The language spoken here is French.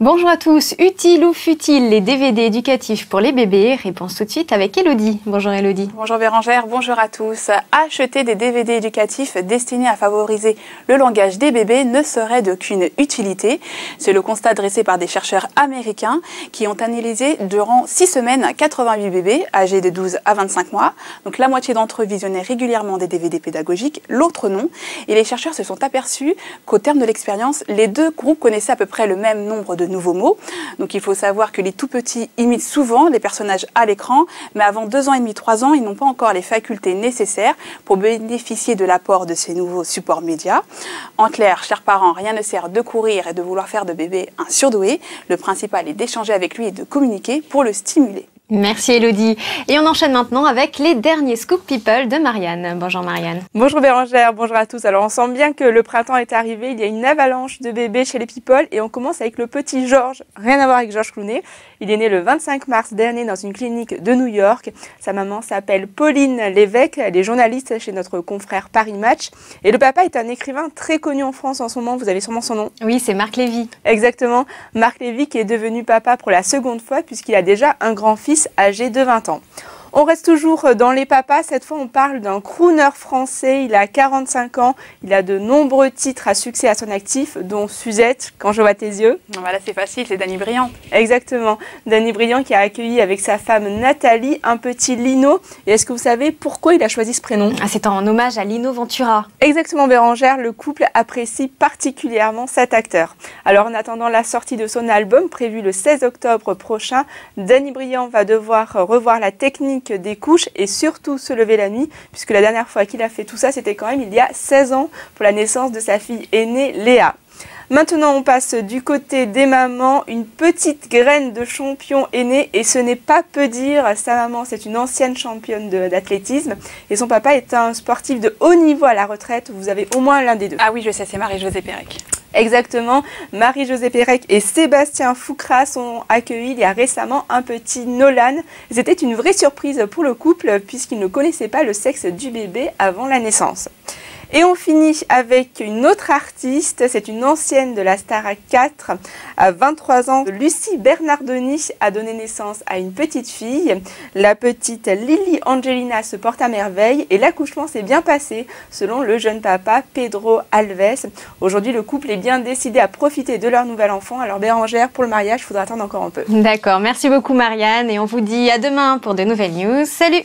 Bonjour à tous, utile ou futile les DVD éducatifs pour les bébés? Réponse tout de suite avec Elodie. Bonjour Elodie. Bonjour Bérangère, bonjour à tous. Acheter des DVD éducatifs destinés à favoriser le langage des bébés ne serait d'aucune utilité. C'est le constat dressé par des chercheurs américains qui ont analysé durant 6 semaines 88 bébés âgés de 12 à 25 mois. Donc la moitié d'entre eux visionnaient régulièrement des DVD pédagogiques, l'autre non. Et les chercheurs se sont aperçus qu'au terme de l'expérience, les deux groupes connaissaient à peu près le même nombre de nouveaux mots. Donc il faut savoir que les tout petits imitent souvent les personnages à l'écran, mais avant 2 ans et demi, 3 ans, ils n'ont pas encore les facultés nécessaires pour bénéficier de l'apport de ces nouveaux supports médias. En clair, chers parents, rien ne sert de courir et de vouloir faire de bébé un surdoué. Le principal est d'échanger avec lui et de communiquer pour le stimuler. Merci Elodie. Et on enchaîne maintenant avec les derniers Scoop People de Marianne. Bonjour Marianne. Bonjour Bérangère, bonjour à tous. Alors on sent bien que le printemps est arrivé, il y a une avalanche de bébés chez les People et on commence avec le petit Georges, rien à voir avec Georges Clooney. Il est né le 25 mars dernier dans une clinique de New York. Sa maman s'appelle Pauline Lévesque, elle est journaliste chez notre confrère Paris Match. Et le papa est un écrivain très connu en France en ce moment, vous avez sûrement son nom. Oui, c'est Marc Lévy. Exactement, Marc Lévy qui est devenu papa pour la seconde fois puisqu'il a déjà un grand-fils âgé de 20 ans. On reste toujours dans les papas, cette fois on parle d'un crooner français, il a 45 ans, il a de nombreux titres à succès à son actif, dont Suzette, Quand je vois tes yeux. Voilà, c'est facile, c'est Danny Briand. Exactement, Danny Briand qui a accueilli avec sa femme Nathalie un petit Lino. Et est-ce que vous savez pourquoi il a choisi ce prénom? C'est en hommage à Lino Ventura. Exactement Bérangère, le couple apprécie particulièrement cet acteur. Alors en attendant la sortie de son album, prévu le 16 octobre prochain, Danny Briand va devoir revoir la technique des couches et surtout se lever la nuit, puisque la dernière fois qu'il a fait tout ça, c'était quand même il y a 16 ans pour la naissance de sa fille aînée Léa. Maintenant, on passe du côté des mamans. Une petite graine de champion est née et ce n'est pas peu dire. Sa maman, c'est une ancienne championne d'athlétisme et son papa est un sportif de haut niveau à la retraite. Vous avez au moins l'un des deux. Ah oui, je sais, c'est Marie-Josée Pérec. Exactement, Marie-Josée Pérec et Sébastien Foucras ont accueilli il y a récemment un petit Nolan. C'était une vraie surprise pour le couple puisqu'ils ne connaissaient pas le sexe du bébé avant la naissance. Et on finit avec une autre artiste, c'est une ancienne de la Starac 4. À 23 ans, Lucie Bernardoni a donné naissance à une petite fille. La petite Lily Angelina se porte à merveille et l'accouchement s'est bien passé selon le jeune papa Pedro Alves. Aujourd'hui, le couple est bien décidé à profiter de leur nouvel enfant. Alors Bérangère, pour le mariage, il faudra attendre encore un peu. D'accord, merci beaucoup Marianne et on vous dit à demain pour de nouvelles news. Salut!